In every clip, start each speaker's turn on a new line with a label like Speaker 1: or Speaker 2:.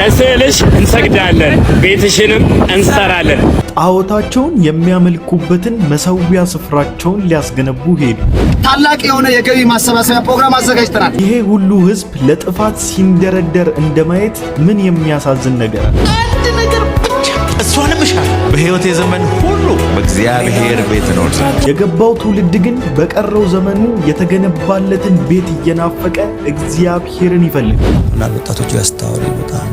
Speaker 1: ለስዕልሽ እንሰግዳለን፣ ቤትሽንም እንሰራለን።
Speaker 2: ጣዖታቸውን የሚያመልኩበትን መሰዊያ ስፍራቸውን ሊያስገነቡ ሄዱ።
Speaker 3: ታላቅ የሆነ የገቢ ማሰባሰቢያ ፕሮግራም አዘጋጅተናል።
Speaker 2: ይሄ ሁሉ ህዝብ ለጥፋት ሲንደረደር እንደማየት ምን የሚያሳዝን ነገር አለ?
Speaker 4: አንድ ነገር ብቻ እሷንም እሻለሁ፣ በሕይወቴ ዘመን ሁሉ በእግዚአብሔር ቤት እኖር ዘንድ።
Speaker 2: የገባው ትውልድ ግን በቀረው ዘመኑ የተገነባለትን ቤት እየናፈቀ እግዚአብሔርን ይፈልጋል።
Speaker 5: እና ወጣቶቹ ያስተዋሉ በጣም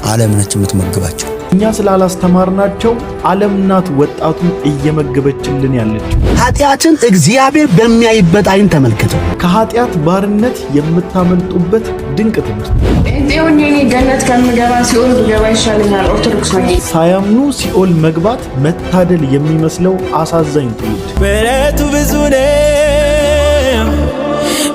Speaker 5: ዓለም ነች የምትመግባቸው።
Speaker 2: እኛ ስላላስተማርናቸው ዓለም ናት ወጣቱን እየመገበችልን ያለችው።
Speaker 3: ኃጢአትን እግዚአብሔር በሚያይበት አይን ተመልከተው።
Speaker 2: ከኃጢአት ባርነት የምታመልጡበት ድንቅ ትምህርት።
Speaker 6: ጴንጤውን የኔ ገነት ከምገባ ሲኦል ብገባ ይሻለኛል። ኦርቶዶክስ ነኝ።
Speaker 2: ሳያምኑ ሲኦል መግባት መታደል የሚመስለው አሳዛኝ ትውልድ።
Speaker 7: ምሕረቱ ብዙ ነው፣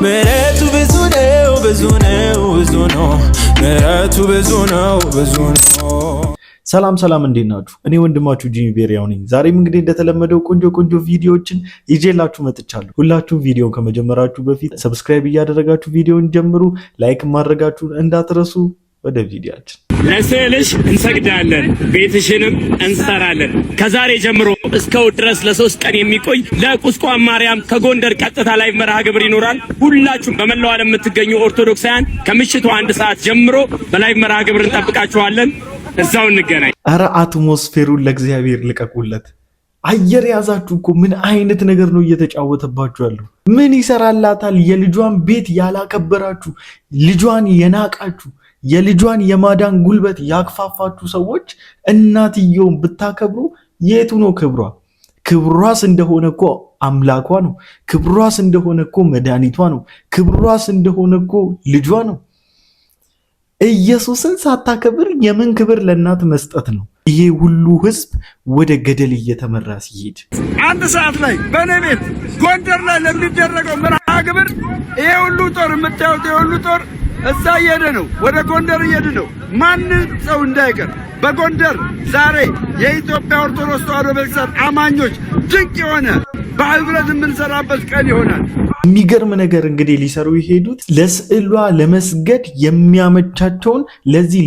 Speaker 7: ምሕረቱ ብዙ ነው፣ ብዙ ነው፣ ብዙ ነው፣ ምሕረቱ ብዙ ነው፣ ብዙ ነው።
Speaker 2: ሰላም እንዴት ናችሁ? እኔ ወንድማችሁ ጂሚ ቤሪያው ነኝ። ዛሬም እንግዲህ እንደተለመደው ቆንጆ ቪዲዮዎችን ይዤላችሁ መጥቻለሁ። ሁላችሁም ቪዲዮን ከመጀመራችሁ በፊት ሰብስክራይብ እያደረጋችሁ ቪዲዮን ጀምሩ። ላይክ ማድረጋችሁን እንዳትረሱ። ወደ ቪዲዮአችን።
Speaker 1: ለስዕልሽ እንሰግዳለን፣ ቤትሽንም እንሰራለን። ከዛሬ ጀምሮ እስከ እሑድ ድረስ ለ3 ቀን የሚቆይ ለቁስቋም ማርያም ከጎንደር ቀጥታ ላይ መርሃ ግብር ይኖራል። ሁላችሁም በመላው ዓለም የምትገኙ ኦርቶዶክሳውያን ከምሽቱ 1 ሰዓት ጀምሮ በላይ መርሃ ግብር እንጠብቃችኋለን። እዛው እንገናኝ።
Speaker 2: አረ አትሞስፌሩን ለእግዚአብሔር ልቀቁለት። አየር ያዛችሁ እኮ ምን አይነት ነገር ነው እየተጫወተባችሁ ያለው? ምን ይሰራላታል? የልጇን ቤት ያላከበራችሁ፣ ልጇን የናቃችሁ፣ የልጇን የማዳን ጉልበት ያክፋፋችሁ ሰዎች እናትየውን ብታከብሩ የቱ ነው ክብሯ? ክብሯስ እንደሆነ እኮ አምላኳ ነው። ክብሯስ እንደሆነ እኮ መድኃኒቷ ነው። ክብሯስ እንደሆነ እኮ ልጇ ነው። ኢየሱስን ሳታከብር የምን ክብር ለእናት መስጠት ነው? ይሄ ሁሉ ህዝብ ወደ ገደል እየተመራ ሲሄድ
Speaker 8: 1 ሰዓት ላይ በኔ ቤት ጎንደር ላይ ለሚደረገው መርሃ ግብር ይሄ ሁሉ ጦር የምታዩት ይሄ ሁሉ ጦር እዛ እየሄደ ነው፣ ወደ ጎንደር እየሄደ ነው። ማንም ሰው እንዳይቀር በጎንደር ዛሬ የኢትዮጵያ ኦርቶዶክስ ተዋሕዶ ቤተክርስቲያን አማኞች ድንቅ የሆነ በህብረት የምንሰራበት ቀን ይሆናል።
Speaker 2: የሚገርም ነገር እንግዲህ ሊሰሩ የሄዱት ለስዕሏ ለመስገድ የሚያመቻቸውን ለዚህ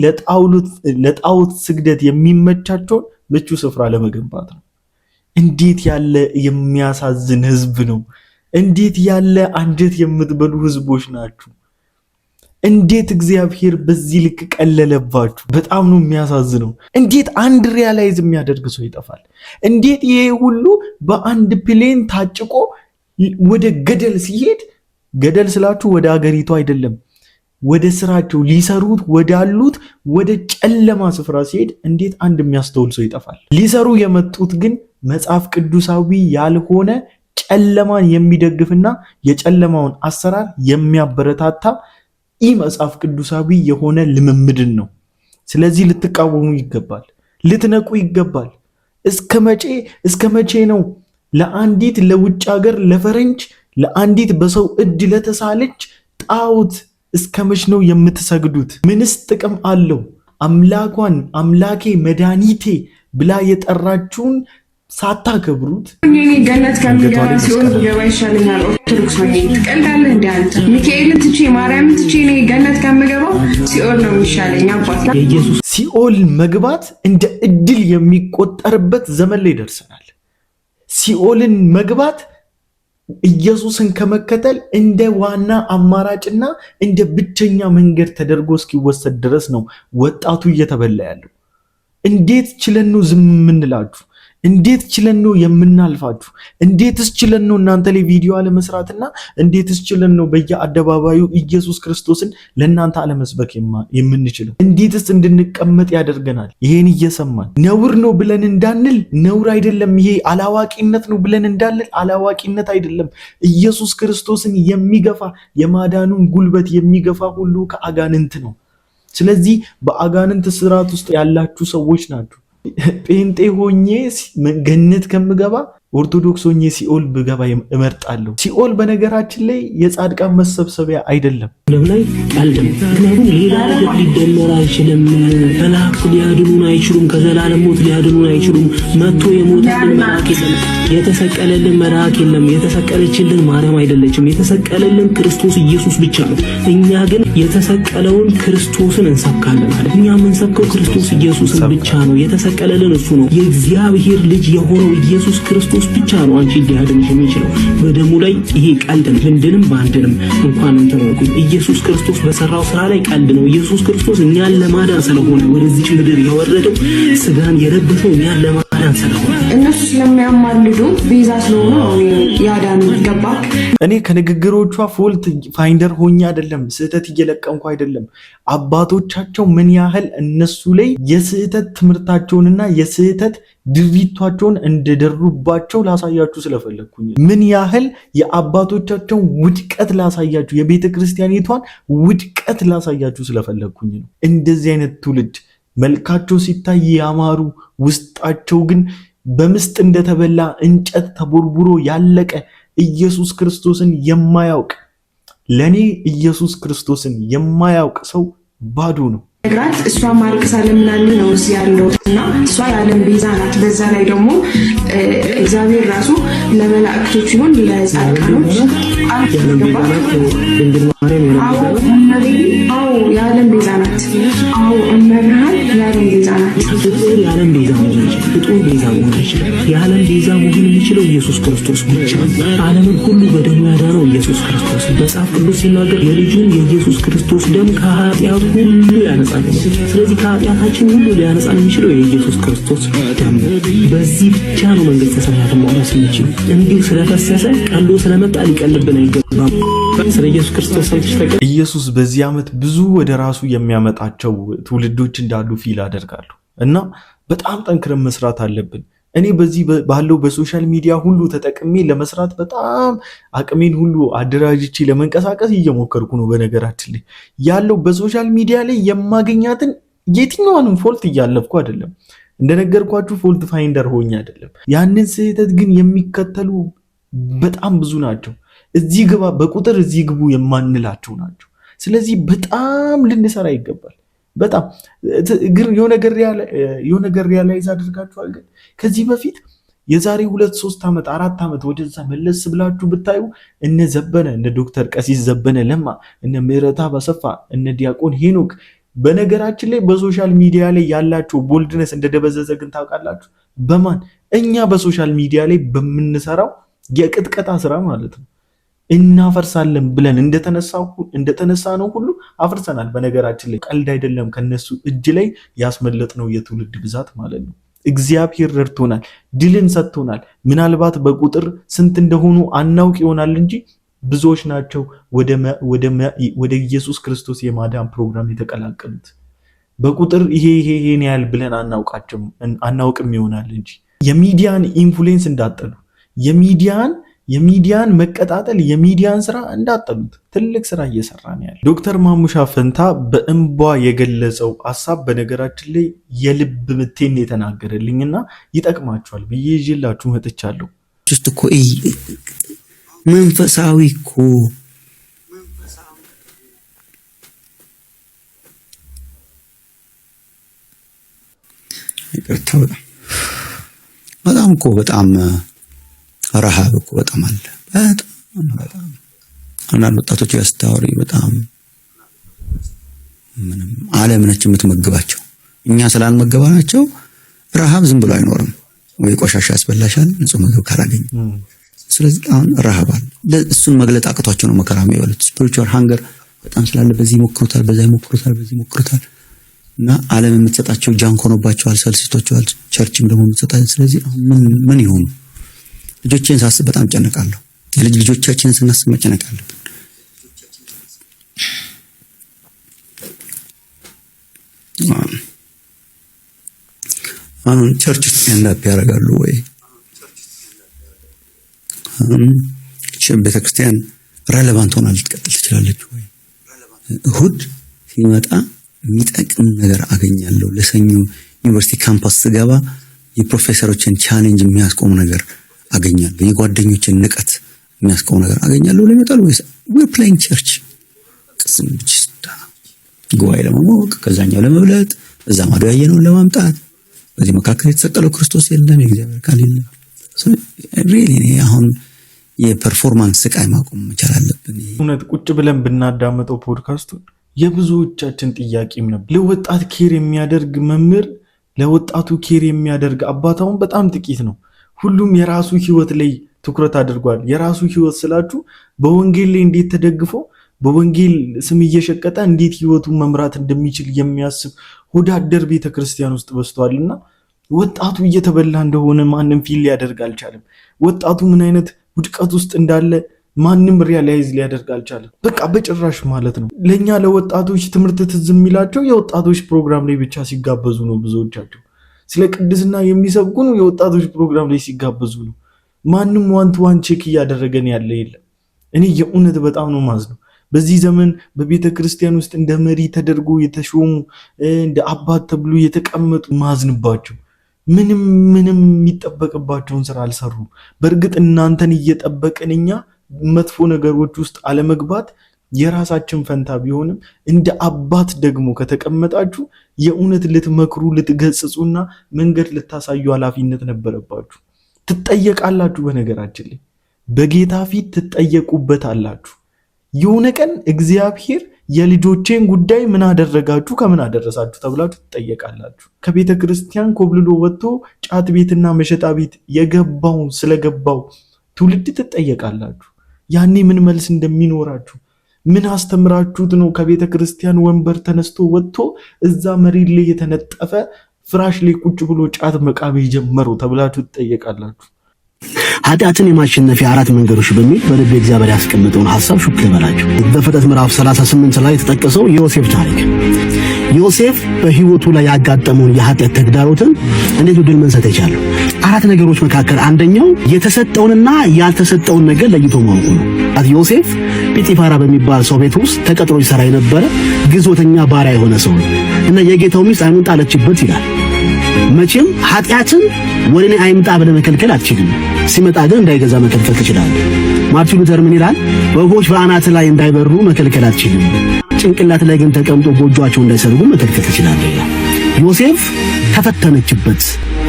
Speaker 2: ለጣዖት ስግደት የሚመቻቸውን ምቹ ስፍራ ለመገንባት ነው። እንዴት ያለ የሚያሳዝን ህዝብ ነው! እንዴት ያለ አንጀት የምትበሉ ህዝቦች ናችሁ! እንዴት እግዚአብሔር በዚህ ልክ ቀለለባችሁ! በጣም ነው የሚያሳዝነው። እንዴት አንድ ሪያላይዝ የሚያደርግ ሰው ይጠፋል? እንዴት ይሄ ሁሉ በአንድ ፕሌን ታጭቆ ወደ ገደል ሲሄድ፣ ገደል ስላችሁ ወደ አገሪቱ አይደለም፣ ወደ ስራቸው ሊሰሩት ወዳሉት ወደ ጨለማ ስፍራ ሲሄድ እንዴት አንድ የሚያስተውል ሰው ይጠፋል? ሊሰሩ የመጡት ግን መጽሐፍ ቅዱሳዊ ያልሆነ ጨለማን የሚደግፍና የጨለማውን አሰራር የሚያበረታታ ይህ መጽሐፍ ቅዱሳዊ የሆነ ልምምድን ነው። ስለዚህ ልትቃወሙ ይገባል፣ ልትነቁ ይገባል። እስከ መቼ ነው ለአንዲት ለውጭ ሀገር ለፈረንጅ ለአንዲት በሰው እጅ ለተሳለች ጣዖት እስከ መቼ ነው የምትሰግዱት? ምንስ ጥቅም አለው? አምላኳን አምላኬ መድኃኒቴ ብላ የጠራችሁን ሳታከብሩት
Speaker 6: እኔ ገነት ከምገባ ሲኦል ብገባ ይሻለኛል። ኦርቶዶክስ ነኝ። ትቀልዳለህ እንዴ አንተ? ሚካኤልን ትቼ ማርያምን ትቼ እኔ ገነት ከምገባው ሲኦል ነው የሚሻለኝ። አባት
Speaker 2: ሲኦል መግባት እንደ እድል የሚቆጠርበት ዘመን ላይ ደርሰናል። ሲኦልን መግባት ኢየሱስን ከመከተል እንደ ዋና አማራጭና እንደ ብቸኛ መንገድ ተደርጎ እስኪወሰድ ድረስ ነው ወጣቱ እየተበላ ያለው። እንዴት ችለን ነው ዝም የምንላችሁ? እንዴት ችለን ነው የምናልፋችሁ? እንዴትስ ችለን ነው እናንተ ላይ ቪዲዮ አለመስራትና እንዴትስ ችለን ነው በየአደባባዩ ኢየሱስ ክርስቶስን ለእናንተ አለመስበክ የምንችለው? እንዴትስ እንድንቀመጥ ያደርገናል? ይሄን እየሰማን ነውር ነው ብለን እንዳንል ነውር አይደለም፣ ይሄ አላዋቂነት ነው ብለን እንዳንል አላዋቂነት አይደለም። ኢየሱስ ክርስቶስን የሚገፋ የማዳኑን ጉልበት የሚገፋ ሁሉ ከአጋንንት ነው። ስለዚህ በአጋንንት ስርዓት ውስጥ ያላችሁ ሰዎች ናችሁ። ጴንጤ ሆኜ ገነት ከምገባ ኦርቶዶክስ ሆኜ ሲኦል ብገባ እመርጣለሁ። ሲኦል በነገራችን ላይ የጻድቃን መሰብሰቢያ አይደለም።
Speaker 9: ላይ ቀልድ ነው። ምክንያቱም ሌላ ነገር ሊደመር አይችልም። መላእክት ሊያድኑን አይችሉም። ከዘላለም ሞት ሊያድኑን አይችሉም። መጥቶ የሞተልን መልአክ የለም። የተሰቀለልን መልአክ የለም። የተሰቀለችልን ማርያም አይደለችም። የተሰቀለልን ክርስቶስ ኢየሱስ ብቻ ነው። እኛ ግን የተሰቀለውን ክርስቶስን እንሰብካለን ማለት። እኛ የምንሰብከው ክርስቶስ ኢየሱስን ብቻ ነው። የተሰቀለልን እሱ ነው። የእግዚአብሔር ልጅ የሆነው ኢየሱስ ክርስቶስ ብቻ ነው አንቺ ሊያድንሽ የሚችለው። በደሙ ላይ ይሄ ቀልድ ነው። ህንድንም ባንድንም እንኳን እንተወቁ። ኢየሱስ ክርስቶስ በሰራው ስራ ላይ ቀልድ ነው። ኢየሱስ ክርስቶስ እኛን ለማዳን ስለሆነ ወደዚህ ምድር የወረደው ስጋን የለበሰው እኛን ለማዳን ስለሆነ
Speaker 6: እነሱ ስለሚያማልዱ ቤዛ ስለሆነ ያዳኑ ገባክ።
Speaker 2: እኔ ከንግግሮቿ ፎልት ፋይንደር ሆኜ አይደለም፣ ስህተት እየለቀምኩ አይደለም። አባቶቻቸው ምን ያህል እነሱ ላይ የስህተት ትምህርታቸውንና የስህተት ድርጊቷቸውን እንደደሩባቸው ላሳያችሁ ስለፈለግኩኝ፣ ምን ያህል የአባቶቻቸውን ውድቀት ላሳያችሁ፣ የቤተ ክርስቲያኒቷን ውድቀት ላሳያችሁ ስለፈለግኩኝ ነው። እንደዚህ አይነት ትውልድ መልካቸው ሲታይ ያማሩ፣ ውስጣቸው ግን በምስጥ እንደተበላ እንጨት ተቦርቡሮ ያለቀ ኢየሱስ ክርስቶስን የማያውቅ፣ ለኔ ኢየሱስ ክርስቶስን የማያውቅ ሰው ባዶ ነው።
Speaker 6: ነግራት እሷ ማልቀሳ ለምናልን ነው እዚህ ያለውና እሷ የዓለም ቤዛ ናት። በዛ ላይ ደግሞ እግዚአብሔር ራሱ ለመላእክቶች ይሁን ለጻድቃኖች የዓለም ቤዛ ናት። የዓለም ቤዛ ናት። እመብርሃን የዓለም ቤዛ ናት።
Speaker 9: የዓለም ቤዛ መሆን ይችላል። ፍጡር ቤዛ መሆን ይችላል። የዓለም ቤዛ መሆን የሚችለው ኢየሱስ ክርስቶስ ብቻ። ዓለምን ሁሉ በደሙ ያዳነው ኢየሱስ ክርስቶስ። መጽሐፍ ቅዱስ ሲናገር የልጁን የኢየሱስ ክርስቶስ ደም ከኃጢአት ሁሉ ያነጻል። ስለዚህ ከኃጢአታችን ሁሉ ሊያነጻን የሚችለው የኢየሱስ ክርስቶስ ደም ነው። በዚህ ብቻ ነው መንግሥተ ሰማያትን መውረስ የሚችለው። እንዲሁ ስለፈሰሰ ቀሎ ስለመጣ ሊቀልብን አይገባም። ስለ ኢየሱስ ክርስቶስ ሰምተሽ ታውቂያለሽ?
Speaker 2: ኢየሱስ በዚህ ዓመት ብዙ ወደ ራሱ የሚያመጣቸው ትውልዶች እንዳሉ ፊል አደርጋለሁ እና በጣም ጠንክረን መስራት አለብን። እኔ በዚህ ባለው በሶሻል ሚዲያ ሁሉ ተጠቅሜ ለመስራት በጣም አቅሜን ሁሉ አደራጅቼ ለመንቀሳቀስ እየሞከርኩ ነው። በነገራችን ላይ ያለው በሶሻል ሚዲያ ላይ የማገኛትን የትኛውንም ፎልት እያለፍኩ አይደለም። እንደነገርኳችሁ ፎልት ፋይንደር ሆኜ አይደለም። ያንን ስህተት ግን የሚከተሉ በጣም ብዙ ናቸው። እዚህ ግባ በቁጥር እዚህ ግቡ የማንላቸው ናቸው። ስለዚህ በጣም ልንሰራ ይገባል። በጣም ግን የሆነ ነገር ሪያላይዝ አድርጋችኋል። ግን ከዚህ በፊት የዛሬ 2 3 ዓመት 4 ዓመት ወደዛ መለስ ብላችሁ ብታዩ እነ ዘበነ እነ ዶክተር ቀሲስ ዘበነ ለማ እነ ምህረተአብ አሰፋ እነ ዲያቆን ሄኖክ በነገራችን ላይ በሶሻል ሚዲያ ላይ ያላቸው ቦልድነስ እንደደበዘዘ ግን ታውቃላችሁ። በማን እኛ በሶሻል ሚዲያ ላይ በምንሰራው የቅጥቀጣ ስራ ማለት ነው። እናፈርሳለን ብለን እንደተነሳ ነው ሁሉ አፍርሰናል። በነገራችን ላይ ቀልድ አይደለም። ከነሱ እጅ ላይ ያስመለጥነው የትውልድ ብዛት ማለት ነው። እግዚአብሔር ረድቶናል፣ ድልን ሰጥቶናል። ምናልባት በቁጥር ስንት እንደሆኑ አናውቅ ይሆናል እንጂ ብዙዎች ናቸው ወደ ኢየሱስ ክርስቶስ የማዳን ፕሮግራም የተቀላቀሉት። በቁጥር ይሄን ያህል ብለን አናውቅም ይሆናል እንጂ የሚዲያን ኢንፍሉዌንስ እንዳጠሉ የሚዲያን መቀጣጠል የሚዲያን ስራ እንዳጠሉት ትልቅ ስራ እየሰራ ነው ያለ ዶክተር ማሙሻ ፈንታ በእንባ የገለጸው ሐሳብ በነገራችን ላይ የልብ ምቴን የተናገረልኝና ይጠቅማችኋል ብዬ ይዤላችሁ መጥቻለሁ።
Speaker 5: ጅስት እኮ መንፈሳዊ እኮ በጣም እኮ በጣም ረሃብ እኮ በጣም አለ። በጣም አንዳንድ ወጣቶች ያስታወሪ በጣም ምንም ዓለም ነች የምትመግባቸው። እኛ ስላልመገባናቸው ረሃብ ዝም ብሎ አይኖርም። ወይ ቆሻሻ ያስበላሻል ንጹህ ምግብ ካላገኙ። ስለዚህ አሁን ረሃብ አለ። እሱን መግለጥ አቅቷቸው ነው መከራ የሚበሉት። ስፒሪቹዋል ሃንገር በጣም ስላለ በዚህ ሞክሩታል፣ በዚህ ሞክሩታል እና ዓለም የምትሰጣቸው ጃንክ ሆኖባቸዋል፣ ሰልስቶቸዋል። ቸርችም ደግሞ የምትሰጣቸው። ስለዚህ ምን ይሆኑ? ልጆቼን ሳስብ በጣም ጨነቃለሁ። ልጆቻችንን ስናስብ መጨነቅ አለብን። አሁን ቸርች ስታንዳፕ ያደርጋሉ ወይ? ቤተክርስቲያን ሬሌቫንት ሆና ልትቀጥል ትችላለች ወይ? እሁድ ሲመጣ የሚጠቅም ነገር አገኛለሁ። ለሰኞ ዩኒቨርሲቲ ካምፓስ ስገባ የፕሮፌሰሮችን ቻሌንጅ የሚያስቆም ነገር አገኛለሁ? የጓደኞችን ንቀት የሚያስቀው ነገር አገኛለሁ ለመጣል ወይስ we're playing church ቅስም ብቻ ጉባኤ ለማወቅ ከዛኛው ለመብለጥ እዛ ማዶ ያየነውን ለማምጣት በዚህ መካከል የተሰቀለው ክርስቶስ የለም የእግዚአብሔር ቃል የለም really አሁን የፐርፎርማንስ ስቃይ ማቆም መቻል አለብን።
Speaker 2: እውነት ቁጭ ብለን ብናዳመጠው ፖድካስቱን የብዙዎቻችን ጥያቄም ነበር። ለወጣት ኬር የሚያደርግ መምህር፣ ለወጣቱ ኬር የሚያደርግ አባታውን በጣም ጥቂት ነው። ሁሉም የራሱ ህይወት ላይ ትኩረት አድርጓል። የራሱ ህይወት ስላችሁ በወንጌል ላይ እንዴት ተደግፎ በወንጌል ስም እየሸቀጠ እንዴት ህይወቱን መምራት እንደሚችል የሚያስብ ሆዳደር ቤተክርስቲያን ውስጥ በዝቷልና ወጣቱ እየተበላ እንደሆነ ማንም ፊል ሊያደርግ አልቻለም። ወጣቱ ምን አይነት ውድቀት ውስጥ እንዳለ ማንም ሪያላይዝ ሊያደርግ አልቻለም። በቃ በጭራሽ ማለት ነው። ለኛ ለወጣቶች ትምህርት ትዝ የሚላቸው የወጣቶች ፕሮግራም ላይ ብቻ ሲጋበዙ ነው። ብዙዎቻቸው ስለ ቅድስና የሚሰብኩ ነው የወጣቶች ፕሮግራም ላይ ሲጋበዙ ነው። ማንም ዋን ቱ ዋን ቼክ እያደረገን ያለ የለም። እኔ የእውነት በጣም ነው ማዝነው። በዚህ ዘመን በቤተ ክርስቲያን ውስጥ እንደ መሪ ተደርጎ የተሾሙ እንደ አባት ተብሎ የተቀመጡ ማዝንባቸው ምንም የሚጠበቅባቸውን ስራ አልሰሩ። በእርግጥ እናንተን እየጠበቅን እኛ መጥፎ ነገሮች ውስጥ አለመግባት የራሳችን ፈንታ ቢሆንም እንደ አባት ደግሞ ከተቀመጣችሁ የእውነት ልትመክሩ ልትገጽጹና መንገድ ልታሳዩ ኃላፊነት ነበረባችሁ። ትጠየቃላችሁ። በነገራችን ላይ በጌታ ፊት ትጠየቁበታላችሁ። የሆነ ቀን እግዚአብሔር የልጆቼን ጉዳይ ምን አደረጋችሁ ከምን አደረሳችሁ ተብላችሁ ትጠየቃላችሁ። ከቤተ ክርስቲያን ኮብልሎ ወጥቶ ጫት ቤትና መሸጣ ቤት የገባው ስለገባው ትውልድ ትጠየቃላችሁ። ያኔ ምን መልስ እንደሚኖራችሁ ምን አስተምራችሁት ነው ከቤተ ክርስቲያን ወንበር ተነስቶ ወጥቶ እዛ መሬት ላይ የተነጠፈ ፍራሽ ላይ ቁጭ ብሎ ጫት መቃም የጀመረው ተብላችሁ ትጠየቃላችሁ።
Speaker 3: ኃጢአትን የማሸነፊያ 4 መንገዶች በሚል በልብ እግዚአብሔር ያስቀመጠውን ሐሳብ ሹክ ልበላችሁ። በዘፍጥረት ምዕራፍ 38 ላይ የተጠቀሰው የዮሴፍ ታሪክ ዮሴፍ በህይወቱ ላይ ያጋጠመውን የኃጢአት ተግዳሮትን እንዴት ድል መንሳት የቻለው 4 ነገሮች መካከል አንደኛው የተሰጠውንና ያልተሰጠውን ነገር ለይቶ ማወቅ ነው። ዮሴፍ ጲጢፋራ በሚባል ሰው ቤት ውስጥ ተቀጥሮ ይሰራ የነበረ ግዞተኛ ባሪያ የሆነ ሰው እና የጌታው ሚስት አይኑን ጣለችበት ይላል። መቼም ኃጢአትን ወደ እኔ አይምጣ ብለህ መከልከል አትችልም፣ ሲመጣ ግን እንዳይገዛ መከልከል ትችላለህ። ማርቲን ሉተር ምን ይላል? ወፎች በአናት ላይ እንዳይበሩ መከልከል አትችልም፣ ጭንቅላት ላይ ግን ተቀምጦ ጎጆአቸው እንዳይሰርጉ መከልከል ትችላለህ። ዮሴፍ ተፈተነችበት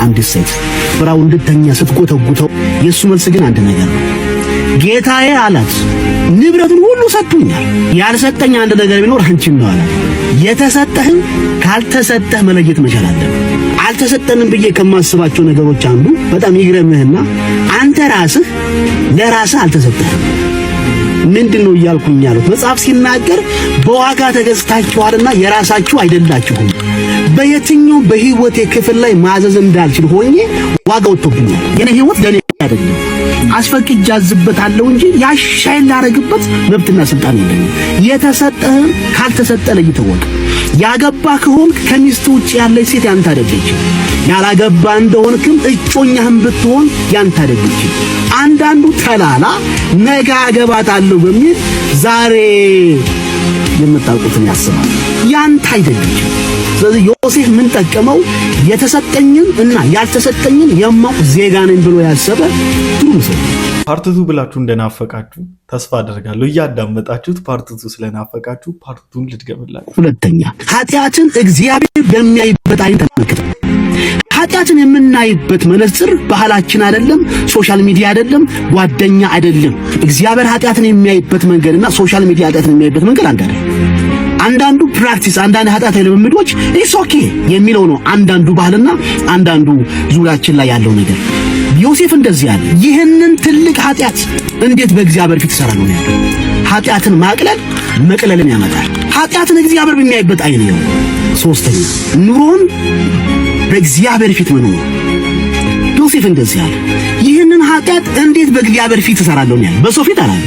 Speaker 3: አንዲት ሴት ፍራው እንድተኛ ስትጎተጉተው፣ የሱ መልስ ግን አንድ ነገር ነው። ጌታዬ አላት ንብረቱን ሁሉ ሰጥቶኛል፣ ያልሰጠኝ አንድ ነገር ቢኖር አንቺን ነው አላት። የተሰጠህን ካልተሰጠህ መለየት መቻል አለብህ። አልተሰጠንም ብዬ ከማስባቸው ነገሮች አንዱ በጣም ይግረምህና አንተ ራስህ ለራስህ አልተሰጠህም። ምንድነው እያልኩኝ ያሉት? መጽሐፍ ሲናገር በዋጋ ተገዝታችኋልና የራሳችሁ አይደላችሁም። በየትኛው በህይወቴ ክፍል ላይ ማዘዝ እንዳልችል ሆኜ ዋጋ ወጥቶብኛል። የኔ ህይወት ለኔ አይደለም፣ አስፈቅጄ አዝበታለሁ እንጂ ያሻይን ላረግበት መብትና ስልጣን የለኝም። የተሰጠህን ካልተሰጠ ለይተህ ወቅ። ያገባ ከሆንክ ከሚስት ውጭ ያለች ሴት ያንተ አይደለች። ያላገባ እንደሆንክም እጮኛህም ብትሆን ያንተ አይደለች። አንዳንዱ ተላላ ነገ አገባታለሁ በሚል ዛሬ የምታውቁትን ያስባል፣ ያንተ አይደለች። ስለዚህ ዮሴፍ ምን ጠቀመው? የተሰጠኝን እና ያልተሰጠኝን የማውቅ ዜጋ ነኝ ብሎ ያሰበ ጥሩ ሰው።
Speaker 2: ፓርትቱ ብላችሁ እንደናፈቃችሁ ተስፋ አደርጋለሁ። እያዳመጣችሁት ፓርትቱ ስለናፈቃችሁ ፓርቱን ልድገምላችሁ።
Speaker 3: ሁለተኛ ኃጢአትን እግዚአብሔር በሚያይበት አይን ተመልከቱ። ኃጢአትን የምናይበት መነጽር ባህላችን አይደለም፣ ሶሻል ሚዲያ አይደለም፣ ጓደኛ አይደለም። እግዚአብሔር ኃጢአትን የሚያይበት መንገድና ሶሻል ሚዲያ ኃጢአትን የሚያይበት መንገድ አንድ አይደለም። አንዳንዱ ፕራክቲስ አንዳንድ ኃጢአታዊ ልምምዶች ኢትስ ኦኬ የሚለው ነው አንዳንዱ ባህልና አንዳንዱ ዙሪያችን ላይ ያለው ነገር። ዮሴፍ እንደዚህ ያለ ይህንን ትልቅ ኃጢአት እንዴት በእግዚአብሔር ፊት ሰራ ነው ያለው። ኃጢአትን ማቅለል መቅለልን ያመጣል። ኃጢአትን እግዚአብሔር በሚያይበት አይን ነው። ሶስተኛ ኑሮን በእግዚአብሔር ፊት መኖር። ዮሴፍ እንደዚህ ያለ ይህንን ኃጢአት እንዴት በእግዚአብሔር ፊት ሰራለሁ ነው ያለው። በሰው ፊት አላለ።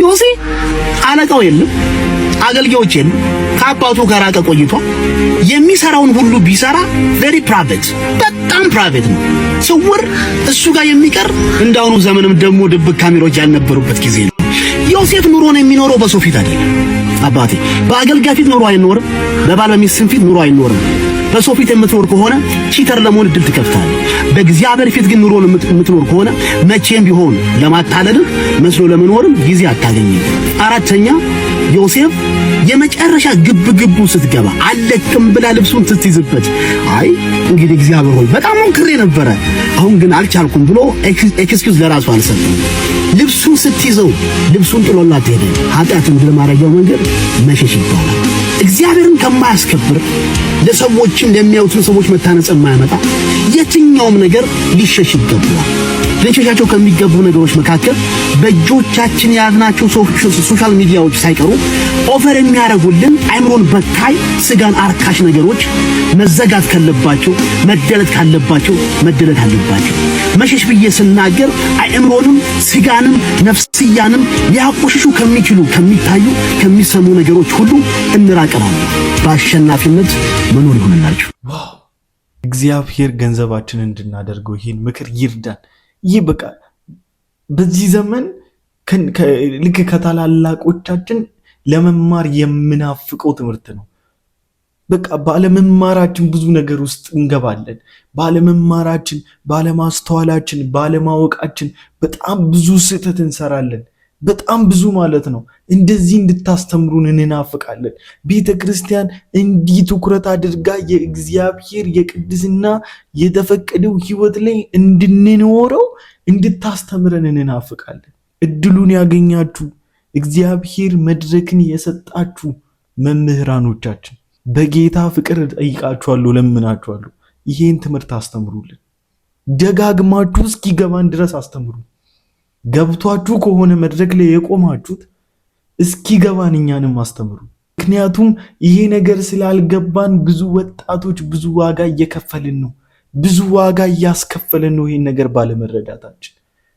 Speaker 3: ዮሴፍ አለቃው የለም፣ አገልጋዮች የለም፣ ከአባቱ ጋር ቆይቶ የሚሰራውን ሁሉ ቢሰራ very private፣ በጣም ፕራይቬት ነው፣ ስውር እሱ ጋር የሚቀር እንዳሁኑ ዘመንም ደግሞ ድብቅ ካሜራዎች ያልነበሩበት ጊዜ ነው። ዮሴፍ ኑሮን የሚኖረው በሰው ፊት አይደለም። አባቴ በአገልጋይ ፊት ኑሮ አይኖርም፣ በባል በሚስት ፊት ኑሮ አይኖርም። በሰው ፊት የምትኖር ከሆነ ቺተር ለመሆን እድል ትከፍታለህ። በእግዚአብሔር ፊት ግን ኑሮን የምትኖር ከሆነ መቼም ቢሆን ለማታለልህ መስሎ ለመኖርም ጊዜ አታገኝም። አራተኛ ዮሴፍ የመጨረሻ ግብግቡ ስትገባ አለቅም ብላ ልብሱን ስትይዝበት አይ እንግዲህ እግዚአብሔር ሆይ በጣም ሞክሬ ነበረ አሁን ግን አልቻልኩም ብሎ ኤክስኪውዝ ለራሱ አልሰጠም። ልብሱን ስትይዘው ልብሱን ጥሎላት ሄደ። ኃጢአትን ለማረጃው መንገድ መሸሽ ይባላል። እግዚአብሔርን ከማያስከብር ለሰዎችን ለሚያዩትን ሰዎች መታነጽ የማያመጣ የትኛውም ነገር ሊሸሽ ይገባል። ልንሸሻቸው ከሚገቡ ነገሮች መካከል በእጆቻችን የያዝናቸው ሶሻል ሚዲያዎች ሳይቀሩ ኦፈር የሚያደርጉልን አይምሮን በካይ ስጋን አርካሽ ነገሮች መዘጋት ካለባቸው መደለት ካለባቸው መደለት አለባቸው። መሸሽ ብዬ ስናገር አይምሮንም ስጋንም ነፍስያንም ሊያቆሽሹ ከሚችሉ ከሚታዩ ከሚሰሙ ነገሮች ሁሉ እንራቀናለን። በአሸናፊነት መኖር ይሆንላችሁ።
Speaker 2: እግዚአብሔር ገንዘባችን እንድናደርገው ይህን ምክር ይርዳን። ይህ በቃ በዚህ ዘመን ልክ ከታላላቆቻችን ለመማር የምናፍቀው ትምህርት ነው። በቃ ባለመማራችን ብዙ ነገር ውስጥ እንገባለን። ባለመማራችን፣ ባለማስተዋላችን፣ ባለማወቃችን በጣም ብዙ ስህተት እንሰራለን። በጣም ብዙ ማለት ነው። እንደዚህ እንድታስተምሩን እንናፍቃለን። ቤተ ክርስቲያን እንዲህ ትኩረት አድርጋ የእግዚአብሔር የቅድስና የተፈቀደው ሕይወት ላይ እንድንኖረው እንድታስተምረን እንናፍቃለን። እድሉን ያገኛችሁ እግዚአብሔር መድረክን የሰጣችሁ መምህራኖቻችን በጌታ ፍቅር ጠይቃችኋለሁ፣ ለምናችኋለሁ። ይሄን ትምህርት አስተምሩልን። ደጋግማችሁ እስኪገባን ድረስ አስተምሩ። ገብቷችሁ ከሆነ መድረክ ላይ የቆማችሁት እስኪገባን እኛንም አስተምሩ። ምክንያቱም ይሄ ነገር ስላልገባን ብዙ ወጣቶች ብዙ ዋጋ እየከፈልን ነው። ብዙ ዋጋ እያስከፈልን ነው። ይሄን ነገር ባለመረዳታችን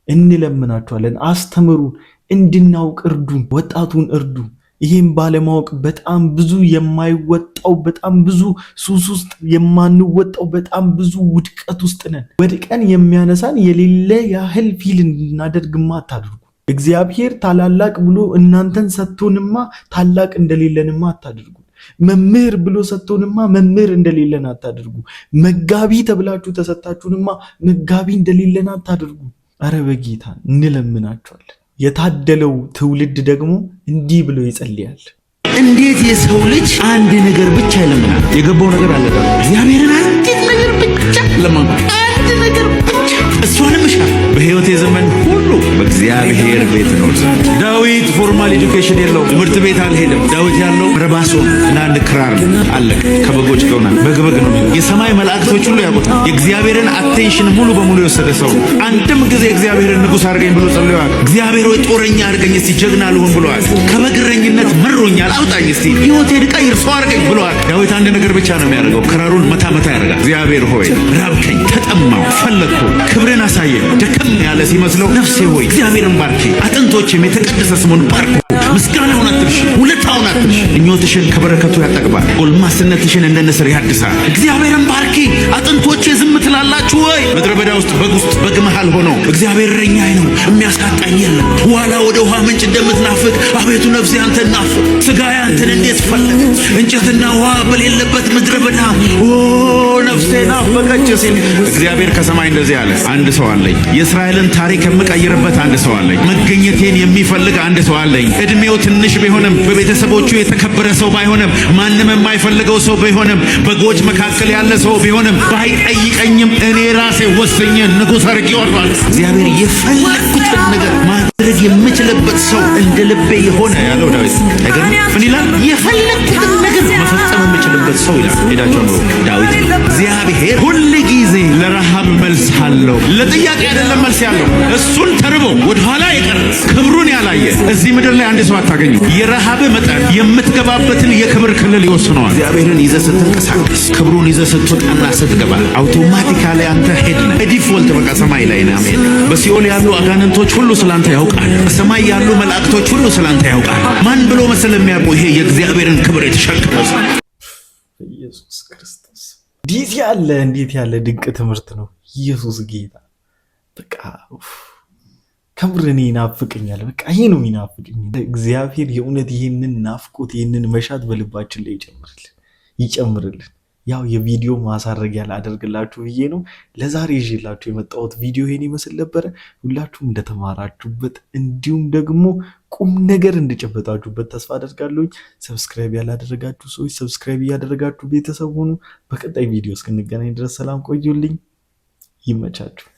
Speaker 2: እንለምናችኋለን፣ አስተምሩን፣ እንድናውቅ እርዱን፣ ወጣቱን እርዱ። ይሄን ባለማወቅ በጣም ብዙ የማይወጣው በጣም ብዙ ሱስ ውስጥ የማንወጣው በጣም ብዙ ውድቀት ውስጥ ነን። ወድቀን የሚያነሳን የሌለ ያህል ፊል እንድናደርግማ አታድርጉ። እግዚአብሔር ታላላቅ ብሎ እናንተን ሰጥቶንማ ታላቅ እንደሌለንማ አታድርጉ። መምህር ብሎ ሰጥቶንማ መምህር እንደሌለን አታድርጉ። መጋቢ ተብላችሁ ተሰጣችሁንማ መጋቢ እንደሌለን አታድርጉ። አረ በጌታ እንለምናችኋለን። የታደለው ትውልድ ደግሞ እንዲህ ብሎ ይጸልያል።
Speaker 4: እንዴት የሰው ልጅ አንድ ነገር ብቻ ይለምናል? የገባው ነገር አለ። እግዚአብሔርን አንዲት ነገር ብቻ ለማንኳ አንድ ነገር ብቻ እሷንም እሻለሁ በሕይወቴ ዘመን ሁሉ በእግዚአብሔር ቤት ነው። ዳዊት ፎርማል ኤዱኬሽን የለው፣ ትምህርት ቤት አልሄደም። ዳዊት ያለው ረባሶ እና አንድ ክራር አለ። ከበጎች ገውና በግበግ ነው። የሰማይ መላእክቶች ሁሉ ያውቁታል። የእግዚአብሔርን አቴንሽን ሙሉ በሙሉ የወሰደ ሰው አንድም ጊዜ እግዚአብሔርን ንጉሥ አድርገኝ ብሎ ጸልዮአል። እግዚአብሔር ወይ ጦረኛ አድርገኝ እስቲ ጀግና ልሁን ብለዋል። ከበግረኝነት መሮኛል አውጣኝ እስቲ ሕይወቴን ቀይር ሰው አድርገኝ ብለዋል። ዳዊት አንድ ነገር ብቻ ነው የሚያደርገው፣ ክራሩን መታ መታ ያደርጋል። እግዚአብሔር ሆይ ራብከኝ፣ ተጠማው፣ ፈለግኩ፣ ክብርን አሳየኝ። ደከም ያለ ሲመስለው ነፍሴ ሆይ እግዚአብሔርን ባርኪ፣ አጥንቶችም የተቀደሰ ስሙን ባርኩ። ምስጋናውን አትርሺ፣ ውለታውን አትርሺ። ምኞትሽን ከበረከቱ ያጠግባል፣ ጎልማስነትሽን እንደ ንስር ያድሳል። እግዚአብሔርን ባርኪ፣ አጥንቶቼ ዝም ትላላችሁ ወይ? ምድረ በዳ ውስጥ በግ መሃል ሆኖ እግዚአብሔር እረኛዬ ነው የሚያሳጣኝ የለም። ዋላ ወደ ውሃ ምንጭ እንደምትናፍቅ አቤቱ ነፍሴ አንተን ናፍቅ። ሥጋዬ አንተን እንዴት ፈለገ፣ እንጨትና ውሃ በሌለበት ምድረ በዳ ነፍሴ ናፈቀች ሲል እግዚአብሔር ከሰማይ እንደዚህ አለ፣ አንድ ሰው አለኝ። የእስራኤልን ታሪክ የምቀይርበት አንድ ሰው አለኝ። መገኘቴን የሚፈልግ አንድ ሰው አለኝ። እድሜው ትንሽ ቢሆንም በቤተሰቦቹ የተከበረ ሰው ባይሆንም ማንም የማይፈልገው ሰው ቢሆንም በጎች መካከል ያለ ሰው ቢሆንም ባይጠይቀኝም እኔ ራሴ ወስኜ ንጉሥ አድርጌዋለሁ። እግዚአብሔር የፈለግኩትን ነገር ማድረግ የምችልበት ሰው እንደ ልቤ የሆነ ያለው ዳዊት ነገር ምን ይላል? የፈለግኩትን ነገር መፈጸም የምችልበት ሰው ይላል። ሄዳቸው ነው ዳዊት። እግዚአብሔር ሁል ጊዜ ለረሃብ መልስ አለው። ለጥያቄ አይደለም መልስ ያለው። እሱን ተርቦ ወደኋላ የቀረ ክብሩን ያላየ እዚህ ምድር ላይ አንድ ሰው አታገኙ። የረሃብ መጠን የምትገባበትን የክብር ክልል ይወስነዋል። እግዚአብሔርን ይዘህ ስትንቀሳቀስ፣ ክብሩን ይዘህ ስትወጣና ስትገባ አውቶማቲካሊ አንተ ሄድ ነህ። ዲፎልት በቃ ሰማይ ላይ ነህ። አሜን። በሲኦል ያሉ አጋንንቶች ሁሉ ስላንተ ያውቃል። በሰማይ ያሉ መላእክቶች ሁሉ ስላንተ ያውቃል። ማን ብሎ መሰለ የሚያውቁ? ይሄ የእግዚአብሔርን ክብር የተሸከመው
Speaker 2: ኢየሱስ ክርስቶስ። እንዴት ያለ ድንቅ ትምህርት ነው! ኢየሱስ ጌታ። በቃ ከምር እኔ ይናፍቀኛል። በቃ ይሄ ነው የሚናፍቀኝ። እግዚአብሔር የእውነት ይሄንን ናፍቆት ይሄንን መሻት በልባችን ላይ ይጨምርልን። ያው የቪዲዮ ማሳረጊያ ላደርግላችሁ ብዬ ነው ለዛሬ ይዤላችሁ የመጣሁት ቪዲዮ ይሄን ይመስል ነበረ። ሁላችሁም እንደተማራችሁበት እንዲሁም ደግሞ ቁም ነገር እንደጨበጣችሁበት ተስፋ አደርጋለሁ። ሰብስክራይብ ያላደረጋችሁ ሰዎች ሰብስክራይብ እያደረጋችሁ ቤተሰብ ሁኑ። በቀጣይ ቪዲዮ እስክንገናኝ ድረስ ሰላም ቆዩልኝ። ይመቻችሁ።